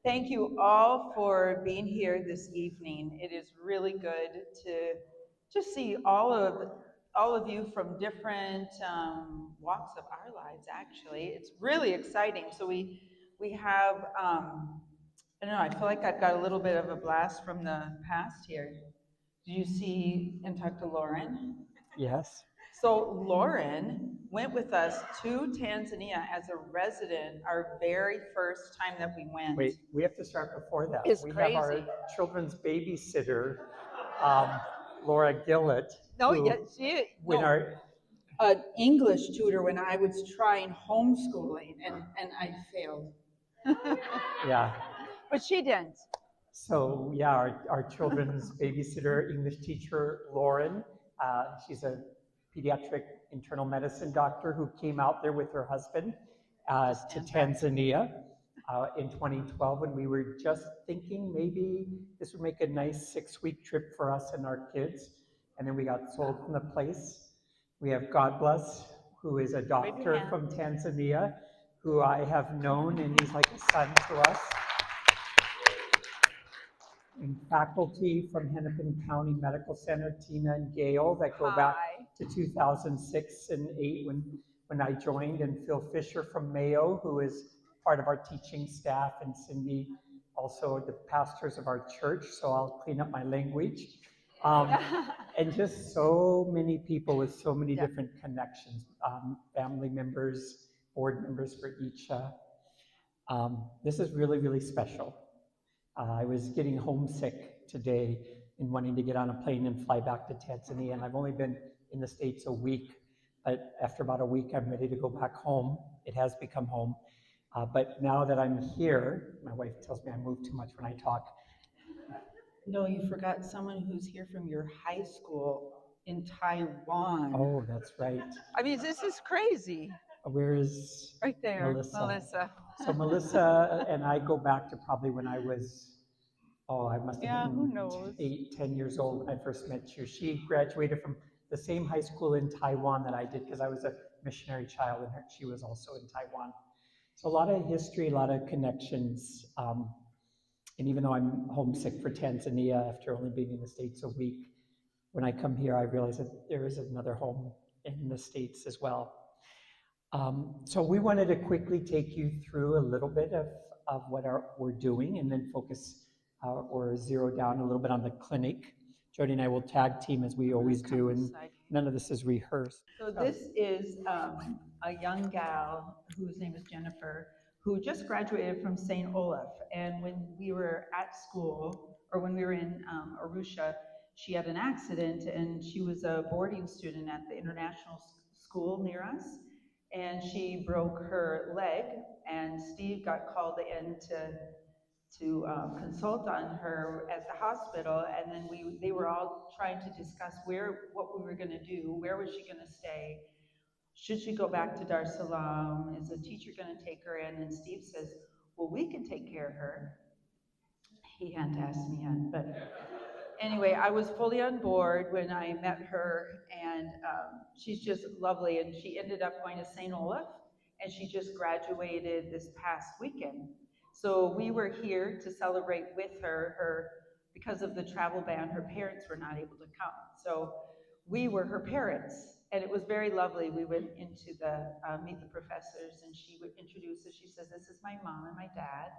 Thank you all for being here this evening. It is really good to just see all of you from different walks of our lives. Actually, it's really exciting. So we have I don't know. I feel like I've got a little bit of a blast from the past here. Do you see and talk to Lauren? Yes. So Lauren went with us to Tanzania as a resident our very first time that we went. Wait, we have to start before that. It's we crazy. have our children's babysitter, Laura Gillett. No, who, yeah, she when no, our an English tutor when I was trying homeschooling and I failed. yeah. But she didn't. So yeah, our children's babysitter, English teacher, Lauren. She's a pediatric internal medicine doctor who came out there with her husband to Tanzania in 2012 when we were just thinking maybe this would make a nice 6-week trip for us and our kids. And then we got sold from the place. We have God Bless, who is a doctor from Tanzania, who I have known, and he's like a son to us. And faculty from Hennepin County Medical Center, Tina and Gail, that go back to 2006 and 8 when I joined, and Phil Fisher from Mayo, who is part of our teaching staff, and Cindy, also the pastors of our church, so I'll clean up my language. And just so many people with so many different connections, family members, board members for ICHA. This is really, really special. I was getting homesick today and wanting to get on a plane and fly back to Tanzania, and I've only been in the States a week, but after about a week, I'm ready to go back home. It has become home. But now that I'm here, my wife tells me I move too much when I talk. No, you forgot someone who's here from your high school in Taiwan. Oh, that's right. I mean, this is crazy. Where is right there, Melissa? So Melissa and I go back to probably when I was, I must have been who knows? 8, 10 years old when I first met you. She graduated from the same high school in Taiwan that I did because I was a missionary child and she was also in Taiwan. So a lot of history, a lot of connections. And even though I'm homesick for Tanzania after only being in the States a week, when I come here, I realize that there is another home in the States as well. So we wanted to quickly take you through a little bit of what we're doing and then focus or zero down a little bit on the clinic. Jodi and I will tag team as we always do, and none of this is rehearsed. So this is a young gal whose name is Jennifer, who just graduated from St. Olaf. And when we were at school, or when we were in Arusha, she had an accident and she was a boarding student at the international school near us. And she broke her leg, and Steve got called in to consult on her at the hospital, and then they were all trying to discuss what we were going to do. Where was she going to stay? Should she go back to Dar es Salaam? Is the teacher going to take her in? And Steve says, well, we can take care of her. He hadn't asked me yet, but anyway, I was fully on board when I met her, and she's just lovely. And she ended up going to St. Olaf, and she just graduated this past weekend. So we were here to celebrate with her because of the travel ban, her parents were not able to come. So we were her parents, and it was very lovely. We went into the meet the professors, and she would introduce us. She says, this is my mom and my dad,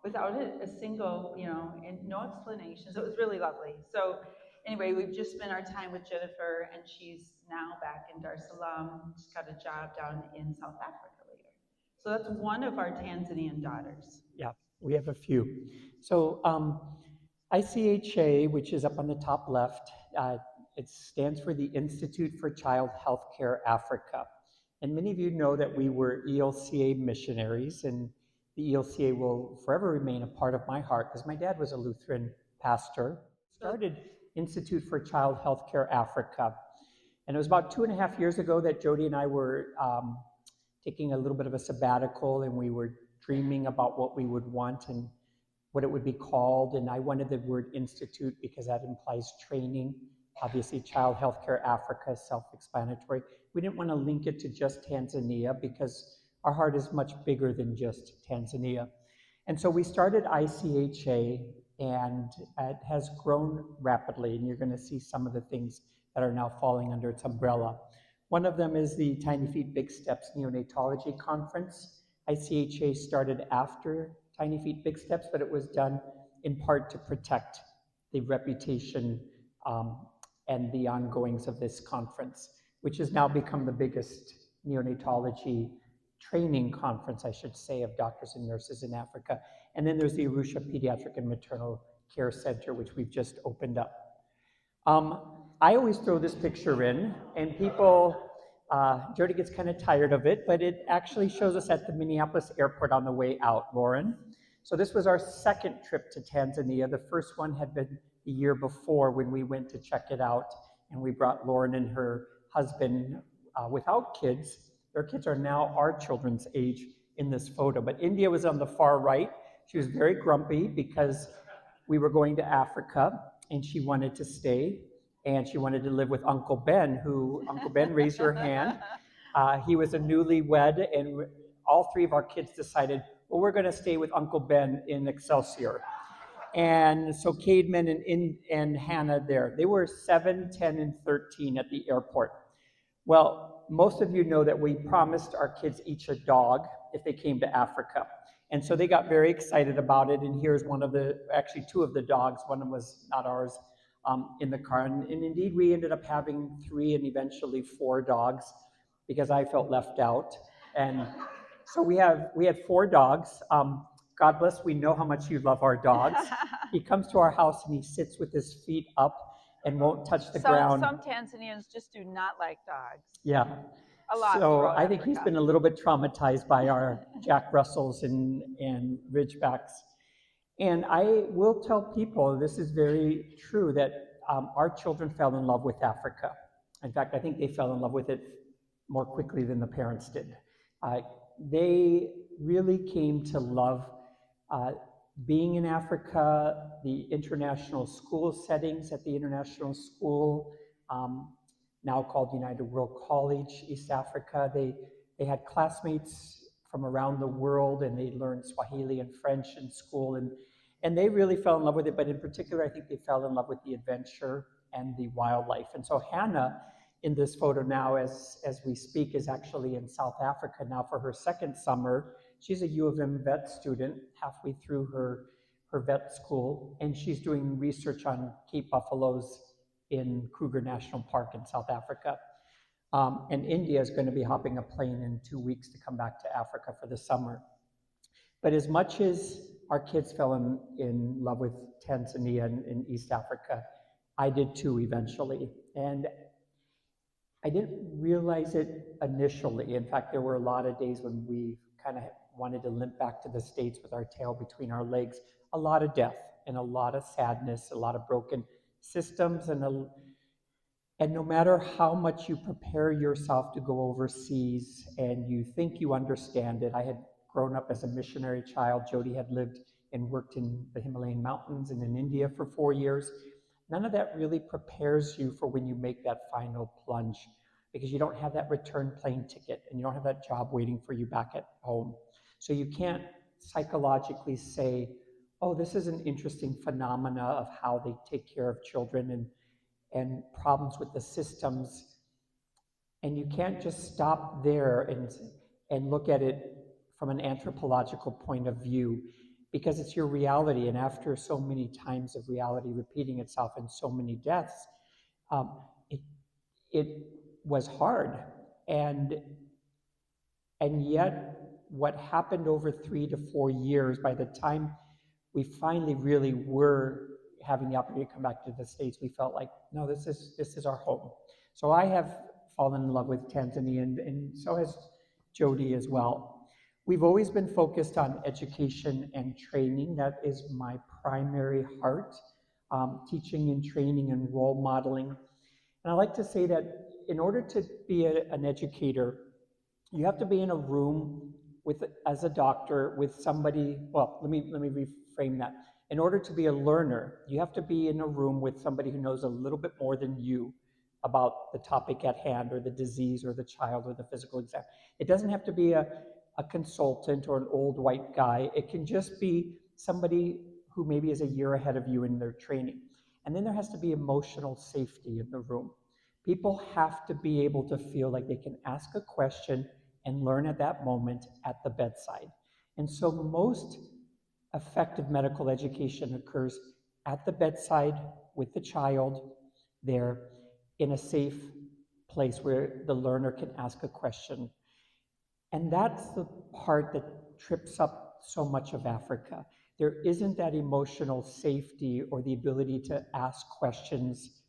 without a single, and no explanations. It was really lovely. So anyway, we've just spent our time with Jennifer, and she's now back in Dar es Salaam. She's got a job down in South Africa later. So that's one of our Tanzanian daughters. Yeah, we have a few. So ICHA, which is up on the top left, it stands for the Institute for Child Healthcare Africa. And many of you know that we were ELCA missionaries, and the ELCA will forever remain a part of my heart because my dad was a Lutheran pastor. Started Institute for Child Healthcare Africa. And it was about 2.5 years ago that Jodi and I were taking a little bit of a sabbatical, and we were dreaming about what we would want and what it would be called. And I wanted the word institute because that implies training. Obviously, Child Healthcare Africa is self-explanatory. We didn't want to link it to just Tanzania because our heart is much bigger than just Tanzania. And so we started ICHA, and it has grown rapidly, and you're going to see some of the things that are now falling under its umbrella. One of them is the Tiny Feet Big Steps Neonatology Conference. ICHA started after Tiny Feet Big Steps, but it was done in part to protect the reputation and the ongoings of this conference, which has now become the biggest neonatology training conference, I should say, of doctors and nurses in Africa. And then there's the Arusha Pediatric and Maternal Care Center, which we've just opened up. I always throw this picture in, and people, Jodi gets kind of tired of it, but it actually shows us at the Minneapolis airport on the way out, Lauren. So this was our second trip to Tanzania. The first one had been the year before when we went to check it out, and we brought Lauren and her husband without kids. Their kids are now our children's age in this photo, but India was on the far right. She was very grumpy because we were going to Africa, and she wanted to stay, and she wanted to live with Uncle Ben, Uncle Ben, raise your hand. He was a newlywed, and all three of our kids decided, well, we're going to stay with Uncle Ben in Excelsior. And so Cademan and Hannah there, they were 7, 10, and 13 at the airport. Well, most of you know that we promised our kids each a dog if they came to Africa. And so they got very excited about it. And here's actually two of the dogs. One of them was not ours, in the car. And indeed, we ended up having 3 and eventually 4 dogs because I felt left out. And so we had 4 dogs. God bless, we know how much you love our dogs. He comes to our house and he sits with his feet up and won't touch the ground. Some Tanzanians just do not like dogs. Yeah. A lot. So I think he's been a little bit traumatized by our Jack Russells and Ridgebacks. And I will tell people, this is very true, that our children fell in love with Africa. In fact, I think they fell in love with it more quickly than the parents did. They really came to love being in Africa, the international school settings at the international school, now called United World College, East Africa. They had classmates from around the world, and they learned Swahili and French in school, and they really fell in love with it. But in particular, I think they fell in love with the adventure and the wildlife. And so Hannah, in this photo now, as we speak, is actually in South Africa now for her second summer. She's a U of M vet student, halfway through her vet school, and she's doing research on Cape buffaloes in Kruger National Park in South Africa. And India is going to be hopping a plane in 2 weeks to come back to Africa for the summer. But as much as our kids fell in love with Tanzania and East Africa, I did too eventually. And I didn't realize it initially. In fact, there were a lot of days when we kind of wanted to limp back to the States with our tail between our legs. A lot of death and a lot of sadness, a lot of broken systems, and no matter how much you prepare yourself to go overseas and you think you understand it. I had grown up as a missionary child. Jodi had lived and worked in the Himalayan mountains and in India for 4 years. None of that really prepares you for when you make that final plunge, because you don't have that return plane ticket and you don't have that job waiting for you back at home. So you can't psychologically say, oh, this is an interesting phenomena of how they take care of children and problems with the systems. And you can't just stop there and look at it from an anthropological point of view, because it's your reality. And after so many times of reality repeating itself and so many deaths, it was hard. And yet what happened over 3 to 4 years, by the time we finally really were having the opportunity to come back to the States, we felt like, no, this is our home. So I have fallen in love with Tanzania, and so has Jodi as well. We've always been focused on education and training. That is my primary heart, teaching and training and role modeling. And I like to say that in order to be an educator, you have to be in a room as a doctor with somebody, well, let me reframe that. In order to be a learner, you have to be in a room with somebody who knows a little bit more than you about the topic at hand, or the disease, or the child, or the physical exam. It doesn't have to be a a consultant or an old white guy. It can just be somebody who maybe is a year ahead of you in their training. And then there has to be emotional safety in the room. People have to be able to feel like they can ask a question and learn at that moment at the bedside. And so most effective medical education occurs at the bedside with the child there in a safe place where the learner can ask a question. And that's the part that trips up so much of Africa. There isn't that emotional safety or the ability to ask questions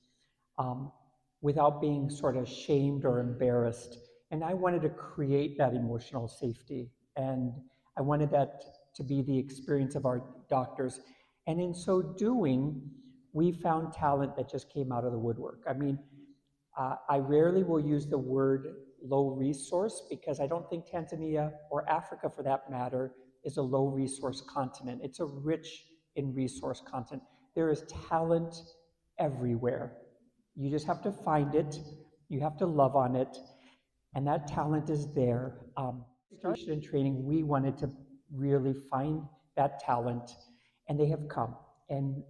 without being sort of shamed or embarrassed. And I wanted to create that emotional safety. And I wanted that to be the experience of our doctors. And in so doing, we found talent that just came out of the woodwork. I mean, I rarely will use the word low resource because I don't think Tanzania, or Africa for that matter, is a low resource continent. It's a rich in resource continent. There is talent everywhere. You just have to find it, you have to love on it, and that talent is there. Education and training, we wanted to really find that talent, and they have come. And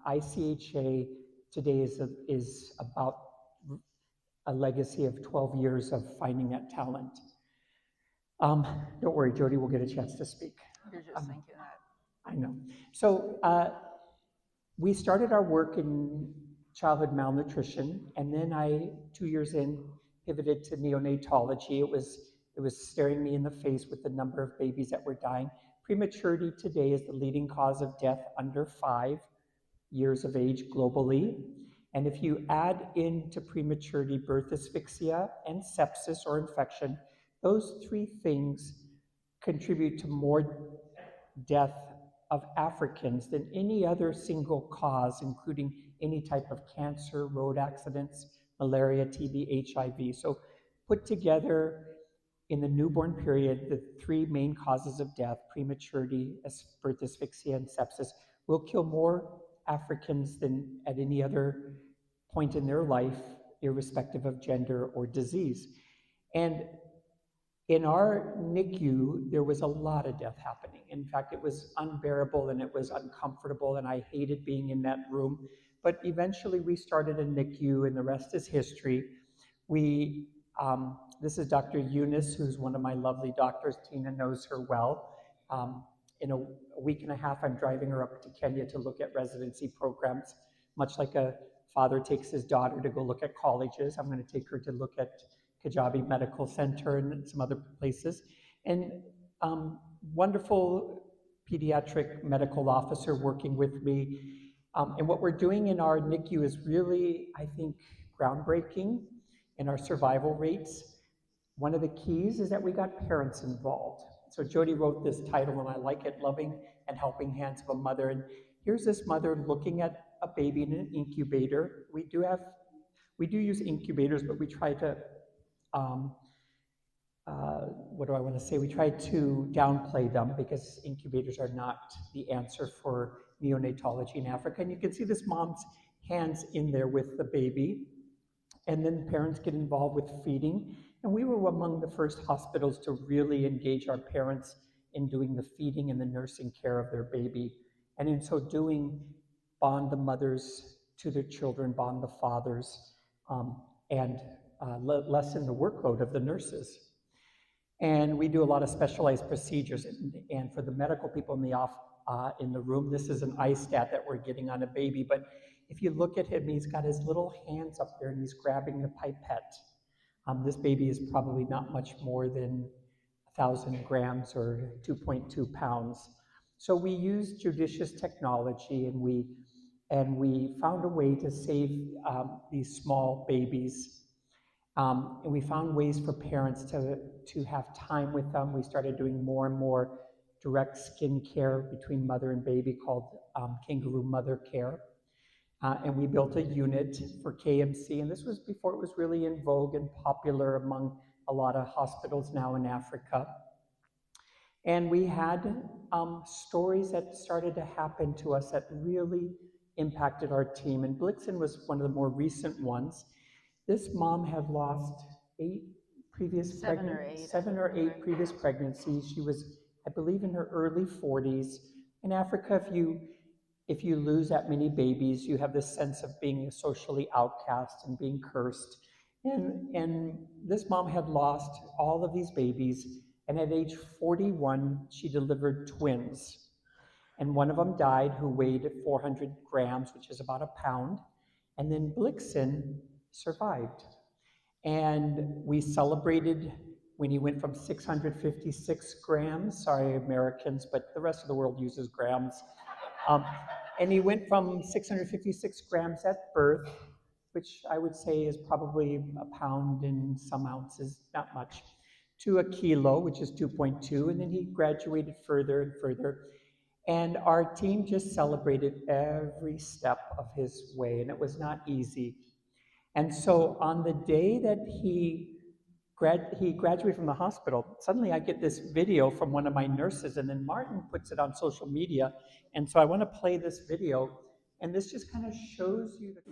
ICHA today is about a legacy of 12 years of finding that talent. Don't worry, Jodi will get a chance to speak. You're just thinking that. I know. So we started our work in childhood malnutrition, and then 2 years in, pivoted to neonatology. It was staring me in the face with the number of babies that were dying. Prematurity today is the leading cause of death under 5 years of age globally. And if you add into prematurity birth asphyxia and sepsis or infection, those 3 things contribute to more death of Africans than any other single cause, including any type of cancer, road accidents, malaria, TB, HIV. So put together in the newborn period, the 3 main causes of death, prematurity, birth asphyxia, and sepsis, will kill more Africans than at any other point in their life, irrespective of gender or disease. And in our NICU, there was a lot of death happening. In fact, it was unbearable and it was uncomfortable, and I hated being in that room. But eventually we started a NICU, and the rest is history. This is Dr. Eunice, who's one of my lovely doctors. Tina knows her well. In a week and a half, I'm driving her up to Kenya to look at residency programs, much like a father takes his daughter to go look at colleges. I'm going to take her to look at Kajabi Medical Center and some other places. And wonderful pediatric medical officer working with me. And what we're doing in our NICU is really, I think, groundbreaking in our survival rates. One of the keys is that we got parents involved. So Jodi wrote this title, and I like it, Loving and Helping Hands of a Mother. And here's this mother looking at a baby in an incubator. We do use incubators, but we try to, what do I want to say? We try to downplay them because incubators are not the answer for neonatology in Africa. And you can see this mom's hands in there with the baby. And then parents get involved with feeding. And we were among the first hospitals to really engage our parents in doing the feeding and the nursing care of their baby. And in so doing, bond the mothers to their children, bond the fathers, and lessen the workload of the nurses. And we do a lot of specialized procedures. And for the medical people in the room, this is an iStat that we're getting on a baby. But if you look at him, he's got his little hands up there and he's grabbing the pipette. This baby is probably not much more than 1,000 grams or 2.2 pounds. So we use judicious technology, and we found a way to save these small babies. And we found ways for parents to have time with them. We started doing more and more direct skin care between mother and baby called kangaroo mother care. And we built a unit for KMC, and this was before it was really in vogue and popular among a lot of hospitals now in Africa. And we had stories that started to happen to us that really impacted our team, and Blixen was one of the more recent ones. This mom had lost 8 previous 7 or 8. 7 or 8 previous pregnancies. She was, I believe, in her early 40s. In Africa, if you lose that many babies, you have this sense of being a socially outcast and being cursed. And this mom had lost all of these babies, and at age 41, she delivered twins. And one of them died, who weighed 400 grams, which is about a pound. And then Blixen survived. And we celebrated when he went from 656 grams, sorry Americans, but the rest of the world uses grams. And he went from 656 grams at birth, which I would say is probably a pound and some ounces, not much, to a kilo, which is 2.2, and then he graduated further and further. And our team just celebrated every step of his way, and it was not easy. And so on the day that he graduated from the hospital, suddenly I get this video from one of my nurses, and then Martin puts it on social media. And so I want to play this video, and this just kind of shows you the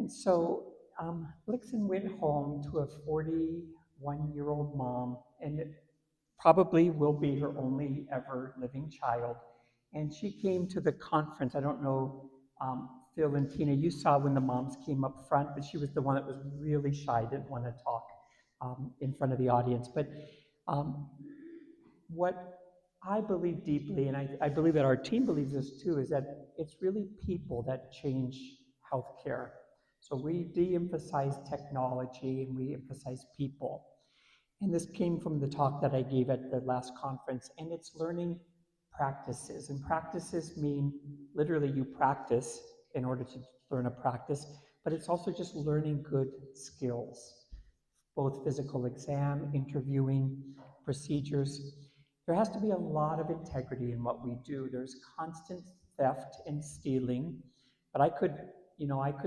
So Blixen went home to a 41-year-old mom, and it probably will be her only ever living child. And she came to the conference. I don't know, Phil and Tina, you saw when the moms came up front, but she was the one that was really shy, didn't want to talk in front of the audience. But what I believe deeply, and I believe that our team believes this too, is that it's really people that change healthcare. So we de-emphasize technology and we emphasize people. And this came from the talk that I gave at the last conference, and it's learning practices. And practices mean literally you practice in order to learn a practice, but it's also just learning good skills, both physical exam, interviewing, procedures. There has to be a lot of integrity in what we do. There's constant theft and stealing, but I could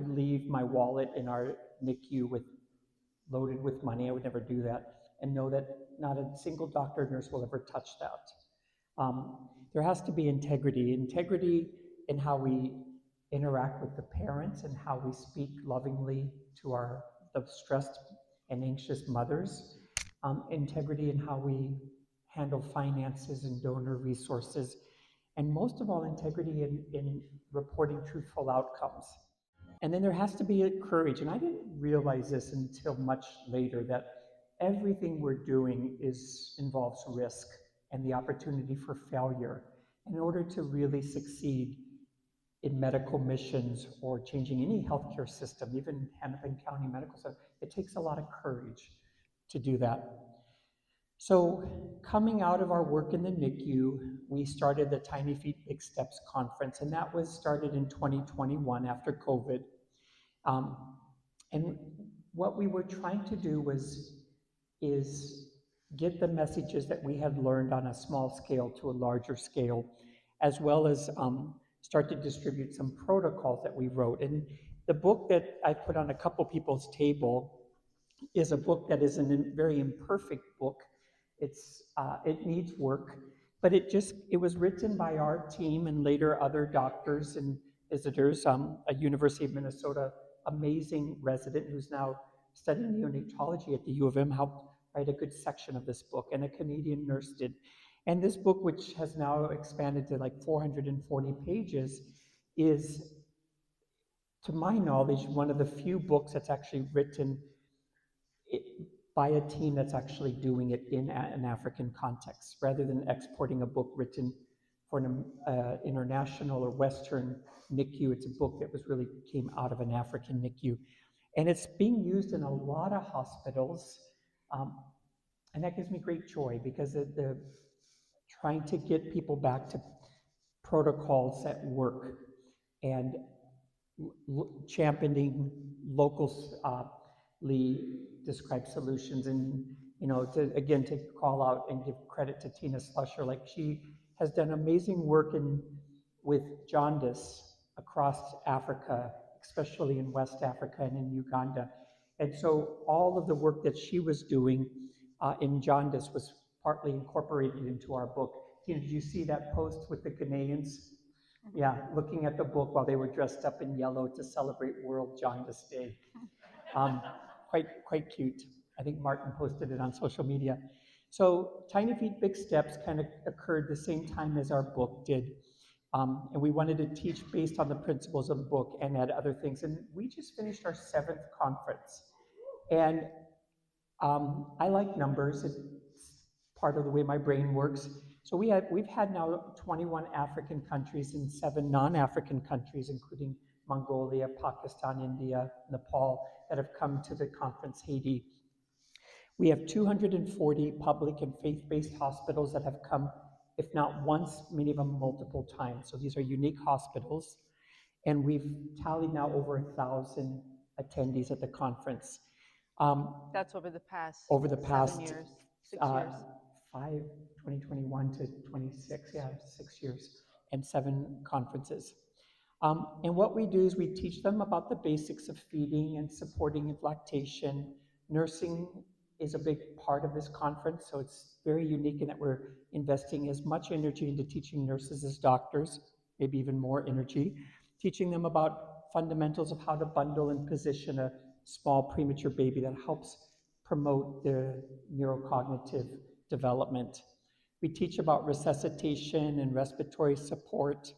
leave my wallet in our NICU loaded with money. I would never do that, and know that not a single doctor or nurse will ever touch that. There has to be integrity in how we interact with the parents and how we speak lovingly to the stressed and anxious mothers. Integrity in how we handle finances and donor resources, and most of all, integrity in reporting truthful outcomes. And then there has to be courage, and I didn't realize this until much later, that everything we're doing involves risk and the opportunity for failure. In order to really succeed in medical missions or changing any healthcare system, even Hennepin County Medical Center, it takes a lot of courage to do that. So coming out of our work in the NICU, we started the Tiny Feet Big Steps conference, and that was started in 2021 after COVID. And what we were trying to do is get the messages that we had learned on a small scale to a larger scale, as well as start to distribute some protocols that we wrote. And the book that I put on a couple people's table is a book that is a very imperfect book. It needs work, but it was written by our team and later other doctors and visitors. A University of Minnesota amazing resident who's now studying neonatology at the U of M helped write a good section of this book, and a Canadian nurse did. And this book, which has now expanded to like 440 pages, is, to my knowledge, one of the few books that's actually written by a team that's actually doing it in an African context, rather than exporting a book written for an international or Western NICU. It's a book that was really came out of an African NICU. And it's being used in a lot of hospitals. And that gives me great joy because the trying to get people back to protocols that work and championing locally described solutions. And to call out and give credit to Tina Slusher, like she has done amazing work with jaundice across Africa, especially in West Africa and in Uganda. And so all of the work that she was doing in jaundice was partly incorporated into our book. Tina, did you see that post with the Ghanaians? Yeah, looking at the book while they were dressed up in yellow to celebrate World Jaundice Day. Quite cute. I think Martin posted it on social media. So Tiny Feet, Big Steps kind of occurred the same time as our book did. And we wanted to teach based on the principles of the book and add other things. And we just finished our 7th conference. And I like numbers. It's part of the way my brain works. So we've had now 21 African countries and 7 non-African countries, including Mongolia, Pakistan, India, Nepal, that have come to the conference, Haiti. We have 240 public and faith-based hospitals that have come, if not once, many of them multiple times. So these are unique hospitals. And we've tallied now over 1,000 attendees at the conference. That's over the past 7 years, 6 years. 2021 to 26, 6 years and 7 conferences. And what we do is we teach them about the basics of feeding and supporting lactation. Nursing is a big part of this conference, so it's very unique in that we're investing as much energy into teaching nurses as doctors, maybe even more energy, teaching them about fundamentals of how to bundle and position a small premature baby that helps promote their neurocognitive development. We teach about resuscitation and respiratory support.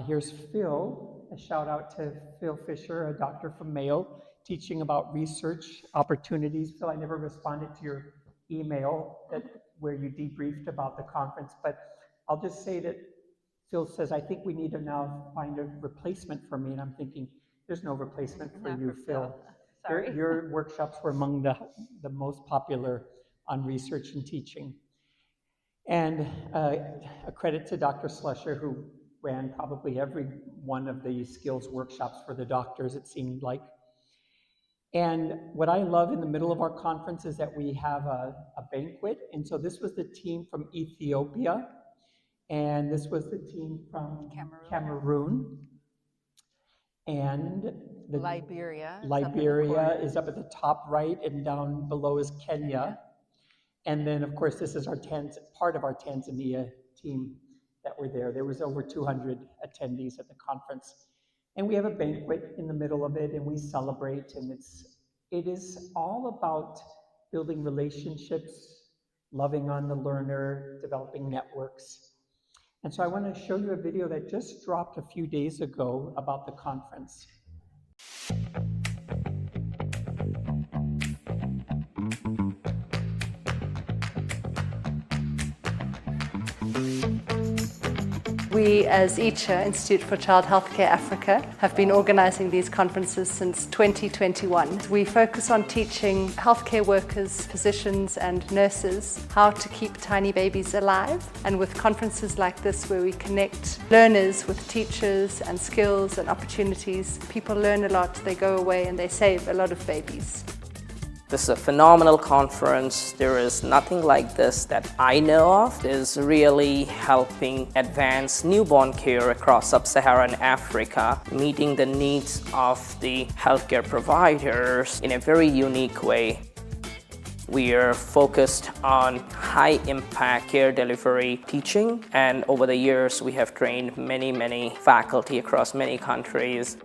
Here's Phil, a shout out to Phil Fisher, a doctor from Mayo, teaching about research opportunities. Phil, I never responded to your email where you debriefed about the conference, but I'll just say that Phil says, I think we need to now find a replacement for me. And I'm thinking, there's no replacement for you, Phil. Sorry. Your workshops were among the most popular on research and teaching. And a credit to Dr. Slusher, who ran probably every one of the skills workshops for the doctors, it seemed like. And what I love in the middle of our conference is that we have a banquet. And so this was the team from Ethiopia, and this was the team from Cameroon. And Liberia is up at the top right, and down below is Kenya. And then, of course, this is our part of our Tanzania team that were there. There was over 200 attendees at the conference. And we have a banquet in the middle of it, and we celebrate. And it is all about building relationships, loving on the learner, developing networks. And so I want to show you a video that just dropped a few days ago about the conference. We, as ICHA, Institute for Child Healthcare Africa, have been organising these conferences since 2021. We focus on teaching healthcare workers, physicians and nurses how to keep tiny babies alive. And with conferences like this where we connect learners with teachers and skills and opportunities, people learn a lot, they go away and they save a lot of babies. This is a phenomenal conference. There is nothing like this that I know of. It is really helping advance newborn care across sub-Saharan Africa, meeting the needs of the healthcare providers in a very unique way. We are focused on high-impact care delivery teaching, and over the years we have trained many faculty across many countries.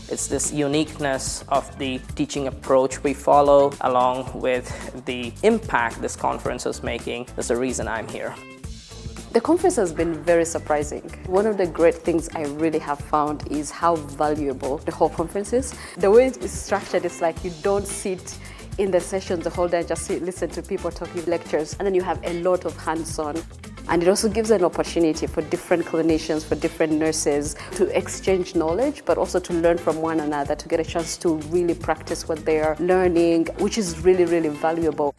It's this uniqueness of the teaching approach we follow, along with the impact this conference is making, is the reason I'm here. The conference has been very surprising. One of the great things I really have found is how valuable the whole conference is. The way it's structured, it's like you don't sit in the sessions the whole day, just listen to people talking lectures, and then you have a lot of hands-on. And it also gives an opportunity for different clinicians, for different nurses to exchange knowledge, but also to learn from one another, to get a chance to really practice what they are learning, which is really, really valuable.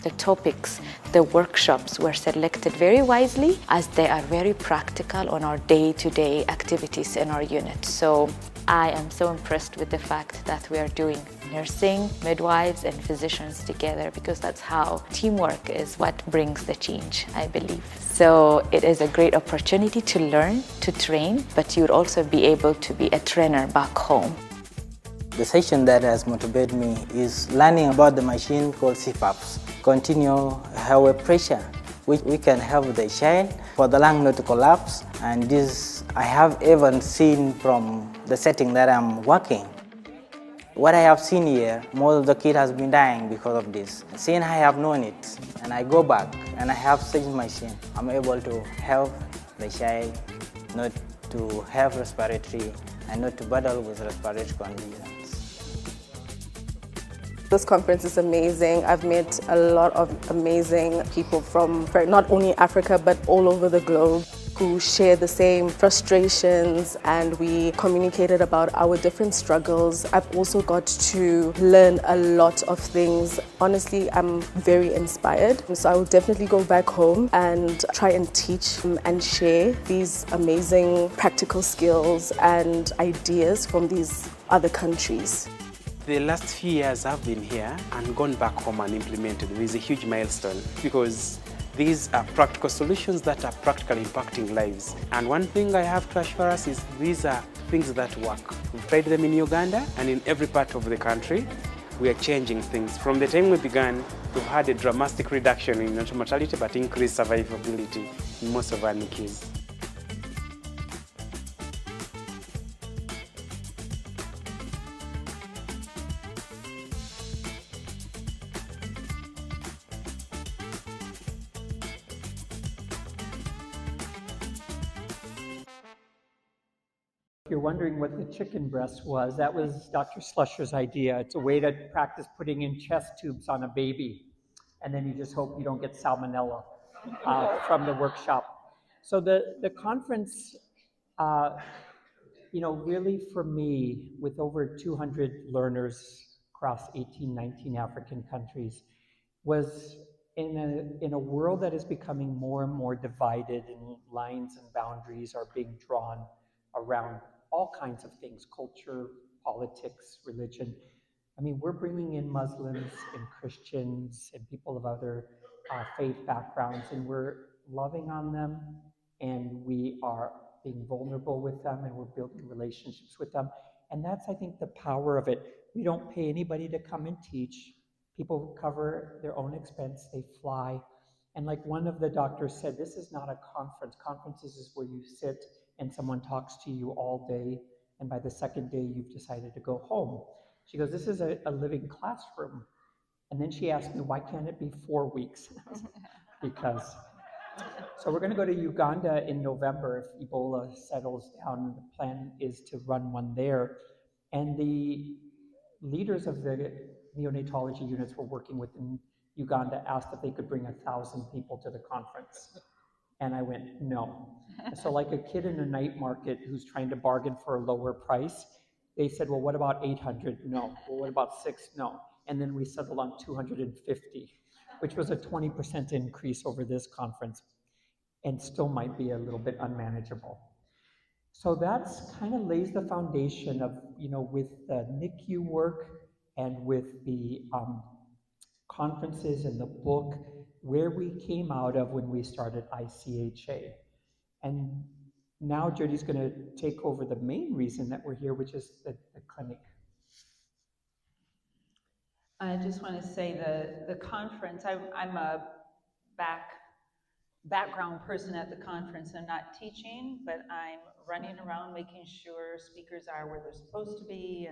The topics, the workshops were selected very wisely as they are very practical on our day-to-day activities in our unit. So I am so impressed with the fact that we are doing nursing, midwives and physicians together, because that's how teamwork is what brings the change, I believe. So it is a great opportunity to learn, to train, but you would also be able to be a trainer back home. The session that has motivated me is learning about the machine called CPAPs. Continue have a pressure which we can help the child for the lung not to collapse, and this I have even seen from the setting that I'm working. What I have seen here, most of the kid has been dying because of this. Since I have known it and I go back and I have such machine, I'm able to help the child not to have respiratory and not to battle with respiratory conditions. This conference is amazing. I've met a lot of amazing people from not only Africa but all over the globe who share the same frustrations, and we communicated about our different struggles. I've also got to learn a lot of things. Honestly, I'm very inspired. So I will definitely go back home and try and teach and share these amazing practical skills and ideas from these other countries. The last few years I've been here and gone back home and implemented. There is a huge milestone because these are practical solutions that are practically impacting lives. And one thing I have to assure us is these are things that work. We've tried them in Uganda and in every part of the country. We are changing things. From the time we began, we've had a dramatic reduction in neonatal mortality but increased survivability in most of our NICUs. If you're wondering what the chicken breast was, that was Dr. Slusher's idea. It's a way to practice putting in chest tubes on a baby, and then you just hope you don't get salmonella from the workshop. So the conference, really for me, with over 200 learners across 18, 19 African countries, was in a world that is becoming more and more divided, and lines and boundaries are being drawn around all kinds of things: culture, politics, religion. I mean, we're bringing in Muslims and Christians and people of other faith backgrounds, and we're loving on them, and we are being vulnerable with them, and we're building relationships with them. And that's, I think, the power of it. We don't pay anybody to come and teach. People cover their own expense, they fly. And like one of the doctors said, this is not a conference. Conferences is where you sit and someone talks to you all day, and by the second day you've decided to go home. She goes, this is a living classroom. And then she asked me, why can't it be 4 weeks? Because, so we're gonna go to Uganda in November if Ebola settles down. The plan is to run one there. And the leaders of the neonatology units we're working with in Uganda asked if they could bring 1,000 people to the conference. And I went, no. So like a kid in a night market who's trying to bargain for a lower price, they said, well, what about 800? No. Well, what about 6? No. And then we settled on 250, which was a 20% increase over this conference, and still might be a little bit unmanageable. So that's kind of lays the foundation of, with the NICU work and with the conferences and the book, where we came out of when we started ICHA. And now Jodi's going to take over the main reason that we're here, which is the clinic. I just want to say the conference, I'm a background person at the conference. I'm not teaching, but I'm running around making sure speakers are where they're supposed to be,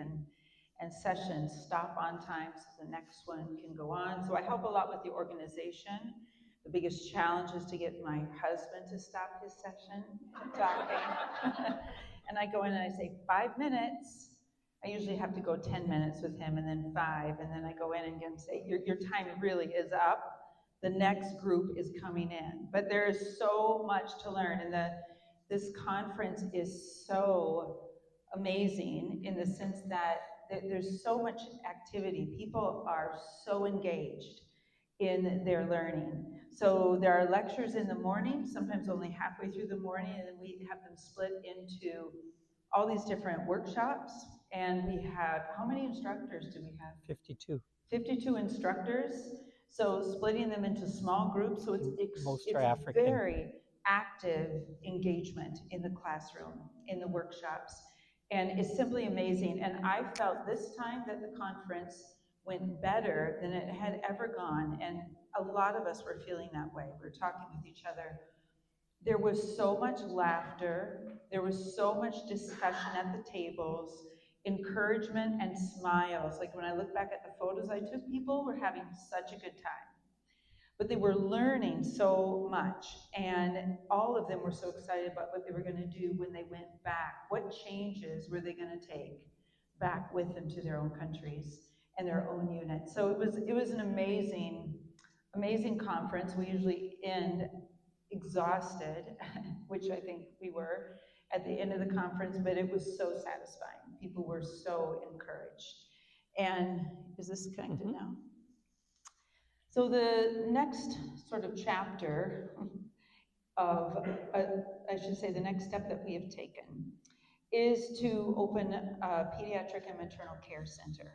and sessions stop on time so the next one can go on. So I help a lot with the organization. The biggest challenge is to get my husband to stop his session talking. And I go in and I say, 5 minutes. I usually have to go 10 minutes with him and then 5, and then I go in again and say, your time really is up. The next group is coming in. But there is so much to learn, and this conference is so amazing in the sense that there's so much activity. People are so engaged in their learning. So there are lectures in the morning, sometimes only halfway through the morning, and then we have them split into all these different workshops. And we have, how many instructors do we have? 52. 52 instructors. So splitting them into small groups, so Most it's are African. very active engagement in the classroom, in the workshops. And it's simply amazing. And I felt this time that the conference went better than it had ever gone. And a lot of us were feeling that way. We were talking with each other. There was so much laughter. There was so much discussion at the tables, encouragement and smiles. Like when I look back at the photos I took, people were having such a good time. But they were learning so much, and all of them were so excited about what they were going to do when they went back. What changes were they going to take back with them to their own countries and their own units? So it was an amazing conference. We usually end exhausted, which I think we were at the end of the conference, but it was so satisfying. People were so encouraged. And is this connected now? So the next sort of chapter of, I should say the next step that we have taken is to open a pediatric and maternal care center.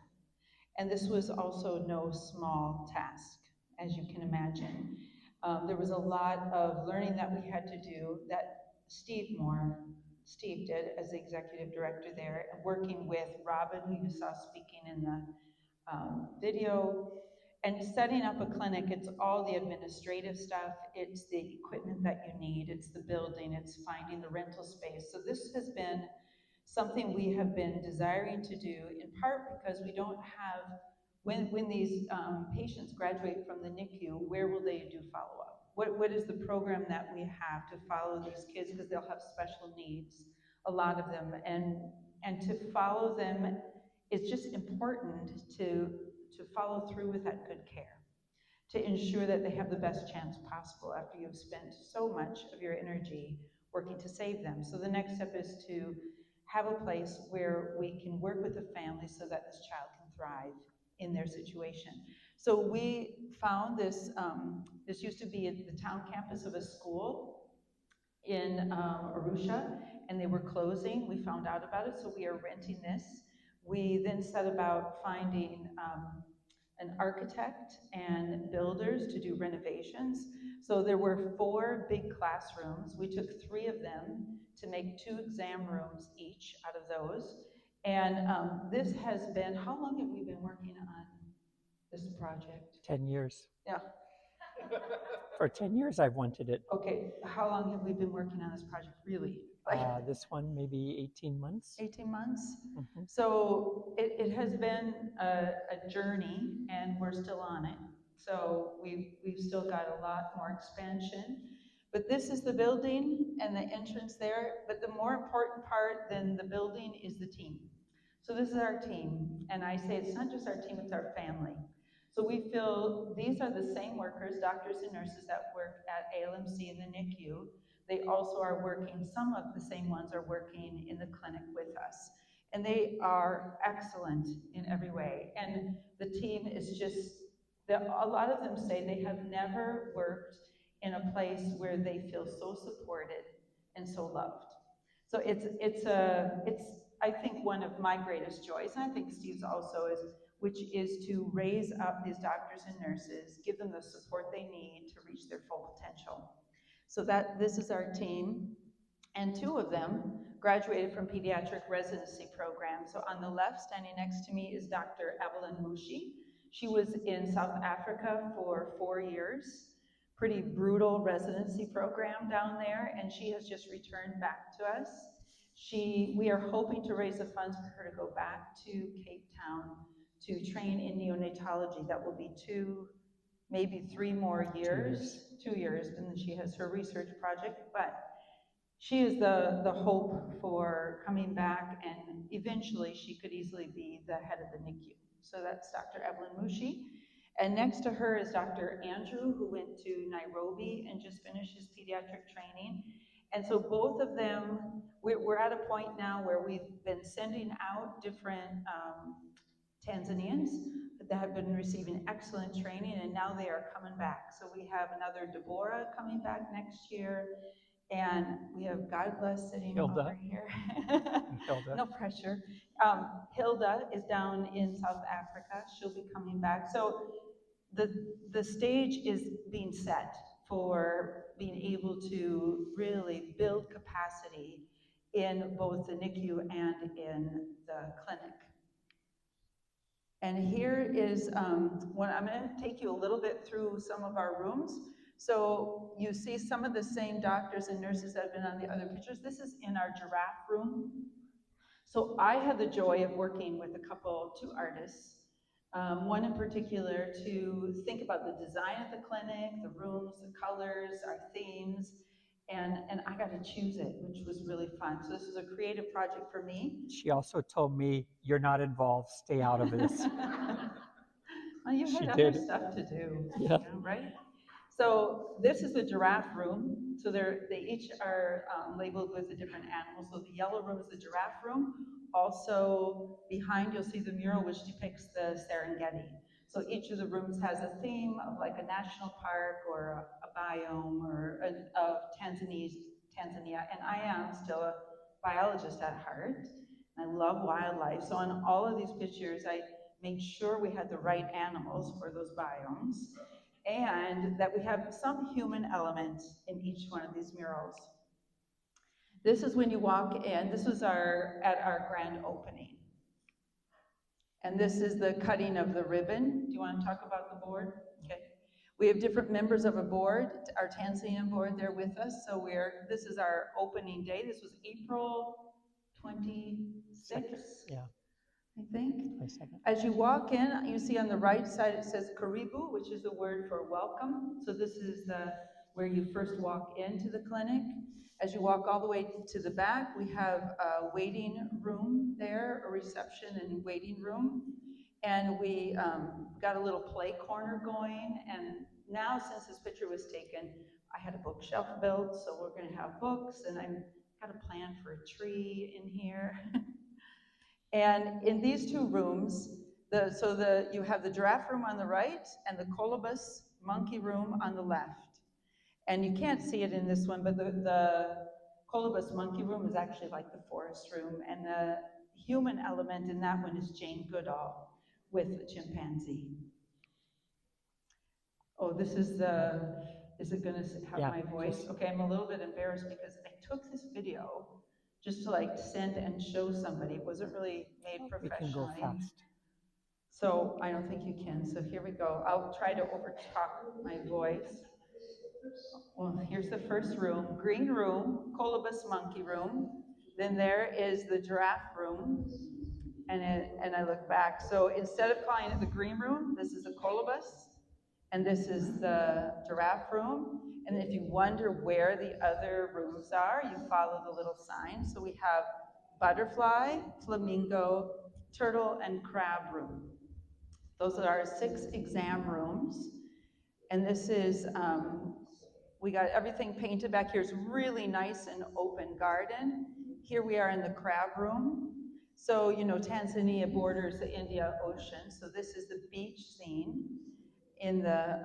And this was also no small task, as you can imagine. There was a lot of learning that we had to do that Steve did as the executive director there, working with Robin, who you saw speaking in the video. And setting up a clinic, it's all the administrative stuff, it's the equipment that you need, it's the building, it's finding the rental space. So this has been something we have been desiring to do, in part because we don't have, when these patients graduate from the NICU, where will they do follow-up? What is the program that we have to follow these kids, because they'll have special needs, a lot of them, and to follow them, it's just important to follow through with that good care, to ensure that they have the best chance possible after you've spent so much of your energy working to save them. So the next step is to have a place where we can work with the family so that this child can thrive in their situation. So we found this, this used to be at the town campus of a school in Arusha, and they were closing. We found out about it, so we are renting this. We then set about finding an architect and builders to do renovations. So there were 4 big classrooms. We took 3 of them to make 2 exam rooms each out of those. And this has been, how long have we been working on this project? 10 years. Yeah. For 10 years, I've wanted it. Okay, how long have we been working on this project, really? This one, maybe 18 months. 18 months? Mm-hmm. So it has been a journey, and we're still on it. So we've still got a lot more expansion. But this is the building and the entrance there. But the more important part than the building is the team. So this is our team. And I say it's not just our team, it's our family. So we feel these are the same workers, doctors and nurses that work at ALMC and the NICU. They also are working, some of the same ones are working in the clinic with us. And they are excellent in every way. And the team is just, a lot of them say they have never worked in a place where they feel so supported and so loved. So it's I think one of my greatest joys, and I think Steve's also is, which is to raise up these doctors and nurses, give them the support they need to reach their full potential. So this is our team, and 2 of them graduated from pediatric residency program. So on the left, standing next to me, is Dr. Evelyn Mushi. She was in South Africa for 4 years, pretty brutal residency program down there, and she has just returned back to us. We are hoping to raise the funds for her to go back to Cape Town to train in neonatology. That will be 2, maybe 3 more years. 2 years, and then she has her research project. But She is the hope for coming back, and eventually she could easily be the head of the NICU. So that's Dr. Evelyn Mushi. And next to her is Dr. Andrew, who went to Nairobi and just finished his pediatric training. And so both of them, we're at a point now where we've been sending out different Tanzanians that have been receiving excellent training, and now they are coming back. So we have another Deborah coming back next year, and we have, God bless, sitting Hilda. over here. Hilda. No pressure. Hilda is down in South Africa. She'll be coming back. So the stage is being set for being able to really build capacity in both the NICU and in the clinic. And here is when I'm going to take you a little bit through some of our rooms. So you see some of the same doctors and nurses that have been on the other pictures. This is in our giraffe room. So I had the joy of working with two artists, one in particular, to think about the design of the clinic, the rooms, the colors, our themes, and I got to choose it, which was really fun. So this was a creative project for me. She also told me, you're not involved, stay out of this. Well, you had other stuff to do, yeah. You know, right? So this is the giraffe room. So they each are labeled with a different animal. So the yellow room is the giraffe room. Also behind you'll see the mural which depicts the Serengeti. So each of the rooms has a theme of like a national park or a biome or of Tanzania. And I am still a biologist at heart. I love wildlife. So on all of these pictures, I made sure we had the right animals for those biomes, and that we have some human element in each one of these murals. This is when you walk in. This was at our grand opening. And this is the cutting of the ribbon. Do you want to talk about the board? Okay. We have different members of a board, our Tanzanian board, they're with us. So this is our opening day. This was April 26th. Yeah. I think. 22nd. As you walk in, you see on the right side it says Karibu, which is the word for welcome. So this is where you first walk into the clinic. As you walk all the way to the back, we have a waiting room there, a reception and waiting room. And we got a little play corner going. And now, since this picture was taken, I had a bookshelf built, so we're going to have books, and I've got a plan for a tree in here. And in these two rooms, you have the giraffe room on the right and the colobus monkey room on the left. And you can't see it in this one, but the colobus monkey room is actually like the forest room, and the human element in that one is Jane Goodall with the chimpanzee. Oh, is it gonna have my voice? Okay, I'm a little bit embarrassed because I took this video just to like send and show somebody. It wasn't really made professionally. We can go fast. So I don't think you can. So here we go. I'll try to overtalk my voice. Well, here's the first room. Green room, colobus monkey room. Then there is the giraffe room. And I look back. So instead of calling it the green room, this is the colobus. And this is the giraffe room. And if you wonder where the other rooms are, you follow the little sign. So we have butterfly, flamingo, turtle, and crab room. Those are our 6 exam rooms. And this is, we got everything painted back here. It's really nice and open garden. Here we are in the crab room. So, you know, Tanzania borders the Indian Ocean. So this is the beach scene in the,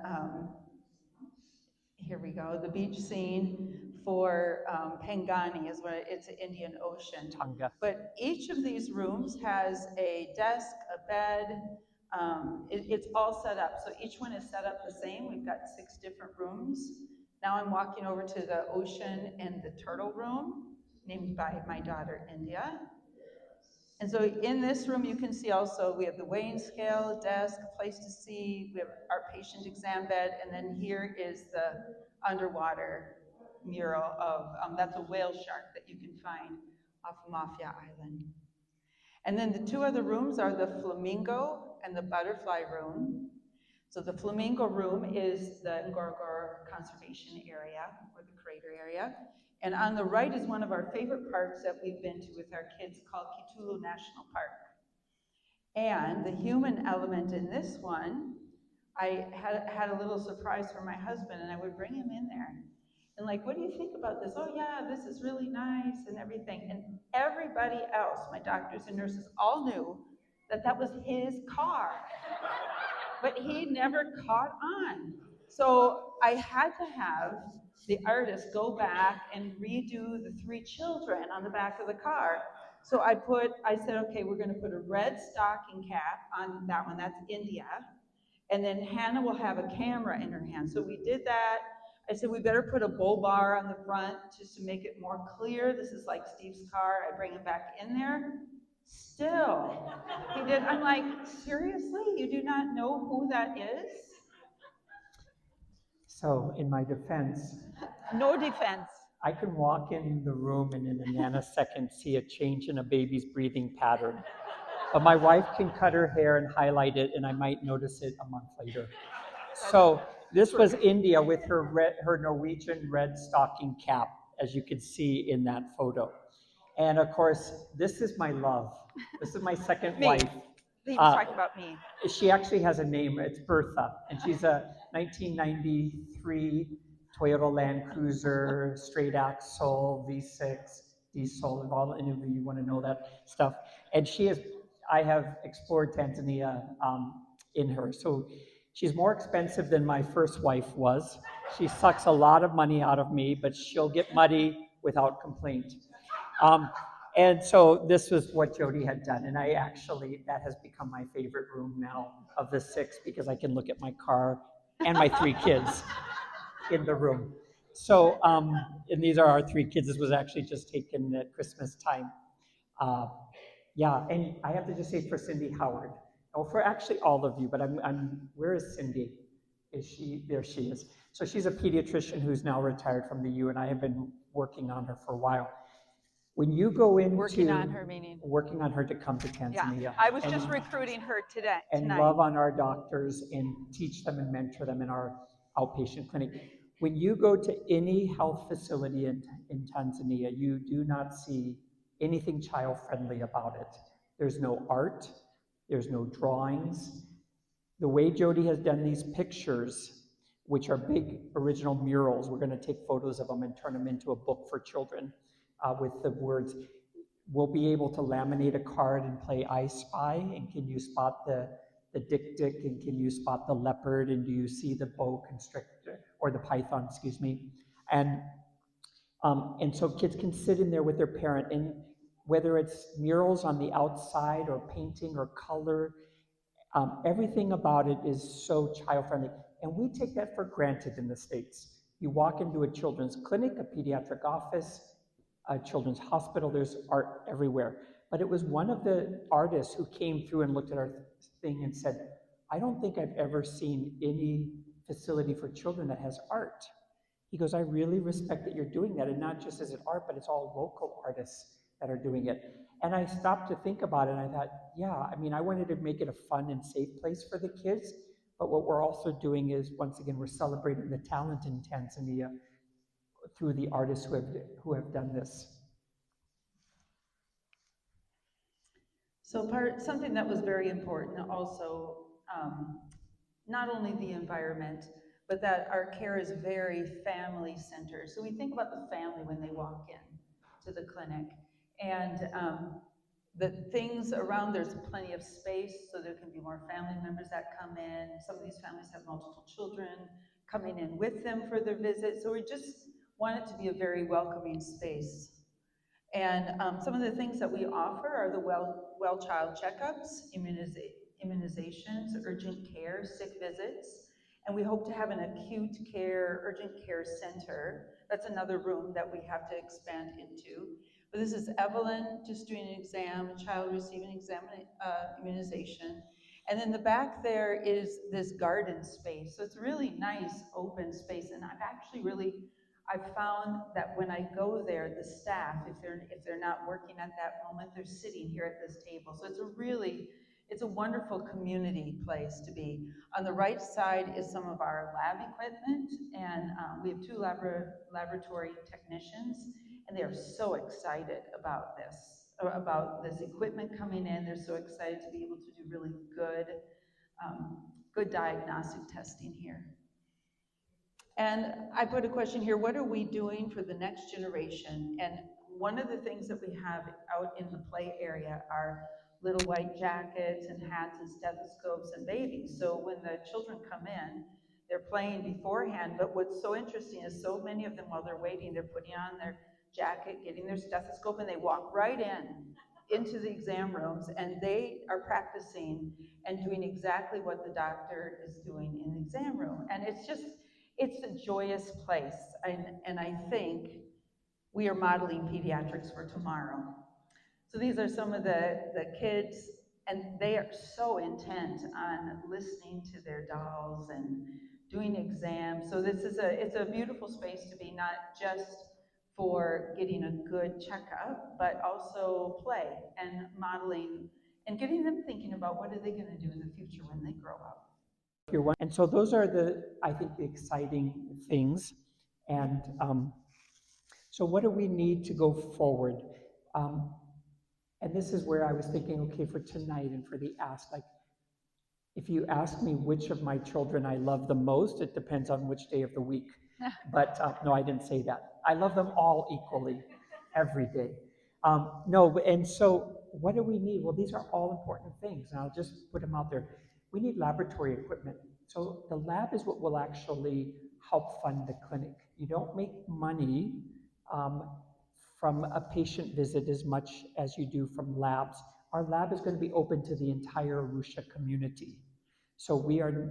here we go, the beach scene for Pangani is where it's the Indian Ocean. Tonga. But each of these rooms has a desk, a bed, it's all set up. So each one is set up the same. We've got 6 different rooms. Now I'm walking over to the ocean and the turtle room, named by my daughter, India. And so in this room, you can see also, we have the weighing scale, desk, a place to see, we have our patient exam bed, and then here is the underwater mural of, that's a whale shark that you can find off Mafia Island. And then the 2 other rooms are the flamingo and the butterfly room. So the flamingo room is the Ngorongoro conservation area, or the crater area. And on the right is one of our favorite parks that we've been to with our kids called Kitulo National Park. And the human element in this one, I had a little surprise for my husband, and I would bring him in there. And like, what do you think about this? Oh yeah, this is really nice and everything. And everybody else, my doctors and nurses, all knew that that was his car. But he never caught on. So I had to have the artist go back and redo the 3 children on the back of the car. So I said, okay, we're gonna put a red stocking cap on that one, that's India. And then Hannah will have a camera in her hand. So we did that. I said, we better put a bull bar on the front just to make it more clear. This is like Steve's car. I bring him back in there. Still, he did. I'm like, seriously? You do not know who that is? So in my defense, No defense. I can walk in the room and in a nanosecond see a change in a baby's breathing pattern. But my wife can cut her hair and highlight it, and I might notice it a month later. So this was India with her Norwegian red stocking cap, as you can see in that photo. And of course, this is my love. This is my second wife. He was talking about me. She actually has a name, it's Bertha, and she's a 1993 Toyota Land Cruiser, straight axle, V6, diesel, and all, any of you want to know that stuff. And I have explored Tanzania in her. So she's more expensive than my first wife was. She sucks a lot of money out of me, but she'll get muddy without complaint. And so this was what Jodi had done. And that has become my favorite room now of the 6 because I can look at my car and my 3 kids in the room. So, and these are our 3 kids. This was actually just taken at Christmas time. Yeah, and I have to just say for Cindy Howard, or for actually all of you, but where is Cindy? Is she, there she is. So she's a pediatrician who's now retired from the U, and I have been working on her for a while. When you go into working on her, meaning working on her to come to Tanzania. Yeah, I was just recruiting her tonight. And love on our doctors and teach them and mentor them in our outpatient clinic. When you go to any health facility in Tanzania, you do not see anything child-friendly about it. There's no art, there's no drawings. The way Jodi has done these pictures, which are big original murals, we're gonna take photos of them and turn them into a book for children with the words. We'll be able to laminate a card and play I Spy, and can you spot the dik-dik, and can you spot the leopard, and do you see the boa constrictor, or the python, excuse me. And so kids can sit in there with their parent, and whether it's murals on the outside or painting or color, everything about it is so child-friendly. And we take that for granted in the States. You walk into a children's clinic, a pediatric office, a children's hospital, there's art everywhere. But it was one of the artists who came through and looked at our thing and said, I don't think I've ever seen any facility for children that has art. He goes, I really respect that you're doing that, and not just is it art, but it's all local artists that are doing it. And I stopped to think about it, and I thought, yeah, I mean, I wanted to make it a fun and safe place for the kids, but what we're also doing is, once again, we're celebrating the talent in Tanzania through the artists who have done this. So something that was very important also, not only the environment, but that our care is very family-centered. So we think about the family when they walk in to the clinic. And the things around, there's plenty of space, so there can be more family members that come in. Some of these families have multiple children coming in with them for their visit. So we just want it to be a very welcoming space. And some of the things that we offer are the well child checkups, immunizations, urgent care, sick visits, and we hope to have an acute care, urgent care center. That's another room that we have to expand into. But this is Evelyn just doing an exam, a child receiving immunization. And then the back there is this garden space. So it's a really nice open space, and I've found that when I go there, the staff, if they're not working at that moment, they're sitting here at this table. So it's a really it's a wonderful community place to be. On the right side is some of our lab equipment, and we have two laboratory technicians, and they are so excited about this equipment coming in. They're so excited to be able to do really good diagnostic testing here. And I put a question here, what are we doing for the next generation? And one of the things that we have out in the play area are little white jackets and hats and stethoscopes and babies. So when the children come in, they're playing beforehand, but what's so interesting is so many of them, while they're waiting, they're putting on their jacket, getting their stethoscope, and they walk right into the exam rooms, and they are practicing and doing exactly what the doctor is doing in the exam room. And it's a joyous place, and I think we are modeling pediatrics for tomorrow. So these are some of the kids, and they are so intent on listening to their dolls and doing exams. So it's a beautiful space to be, not just for getting a good checkup, but also play and modeling and getting them thinking about what are they going to do in the future when they grow up. And so those are I think, the exciting things. And so what do we need to go forward? And this is where I was thinking, okay, for tonight and for the ask, like, if you ask me which of my children I love the most, it depends on which day of the week. But no, I didn't say that. I love them all equally, every day. No, and so what do we need? Well, these are all important things, and I'll just put them out there. We need laboratory equipment. So the lab is what will actually help fund the clinic. You don't make money from a patient visit as much as you do from labs. Our lab is going to be open to the entire Arusha community. So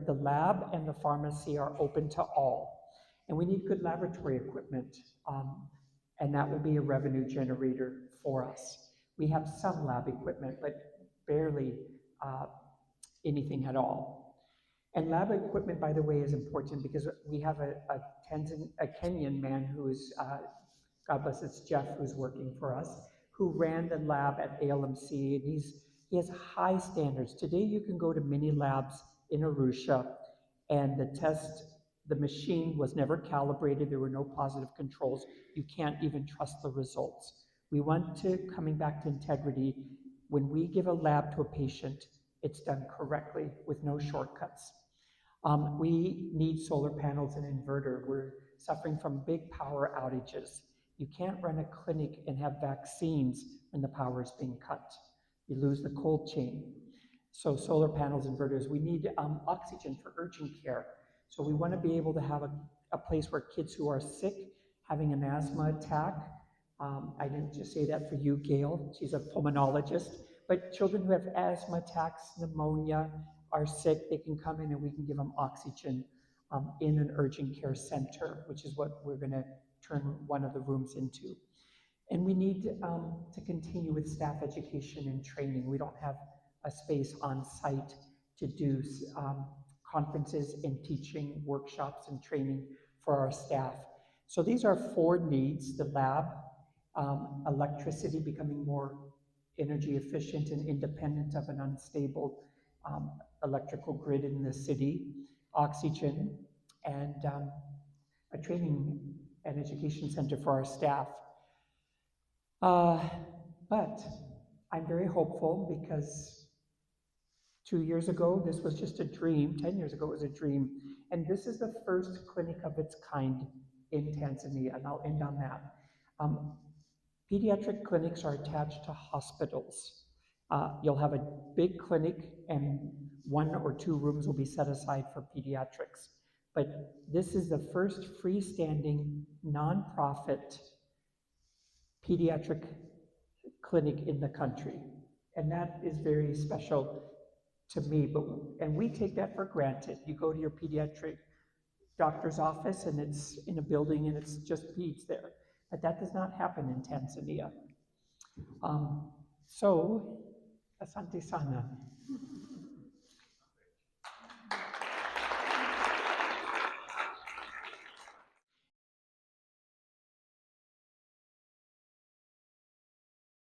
the lab and the pharmacy are open to all. And we need good laboratory equipment, and that will be a revenue generator for us. We have some lab equipment, but barely anything at all. And lab equipment, by the way, is important because we have a Kenyan man who is, God bless, it's Jeff, who's working for us, who ran the lab at ALMC, and he has high standards. Today you can go to mini labs in Arusha, and the machine was never calibrated, there were no positive controls, you can't even trust the results. We want to, coming back to integrity, when we give a lab to a patient, it's done correctly with no shortcuts. We need solar panels and inverter. We're suffering from big power outages. You can't run a clinic and have vaccines when the power is being cut. You lose the cold chain. So solar panels, inverters. We need oxygen for urgent care. So we want to be able to have a place where kids who are sick, having an asthma attack, I didn't just say that for you, Gail, she's a pulmonologist, but children who have asthma attacks, pneumonia, are sick, they can come in and we can give them oxygen in an urgent care center, which is what we're going to turn one of the rooms into. And we need to continue with staff education and training. We don't have a space on site to do conferences and teaching workshops and training for our staff. So these are 4 needs: the lab, electricity, becoming more energy efficient and independent of an unstable electrical grid in the city, oxygen, and a training and education center for our staff. But I'm very hopeful because 2 years ago, this was just a dream. 10 years ago, it was a dream. And this is the first clinic of its kind in Tanzania, and I'll end on that. Pediatric clinics are attached to hospitals. You'll have a big clinic and 1 or 2 rooms will be set aside for pediatrics. But this is the first freestanding, nonprofit pediatric clinic in the country. And that is very special to me, and we take that for granted. You go to your pediatric doctor's office and it's in a building and it's just peds there. But that does not happen in Tanzania. So, asante sana.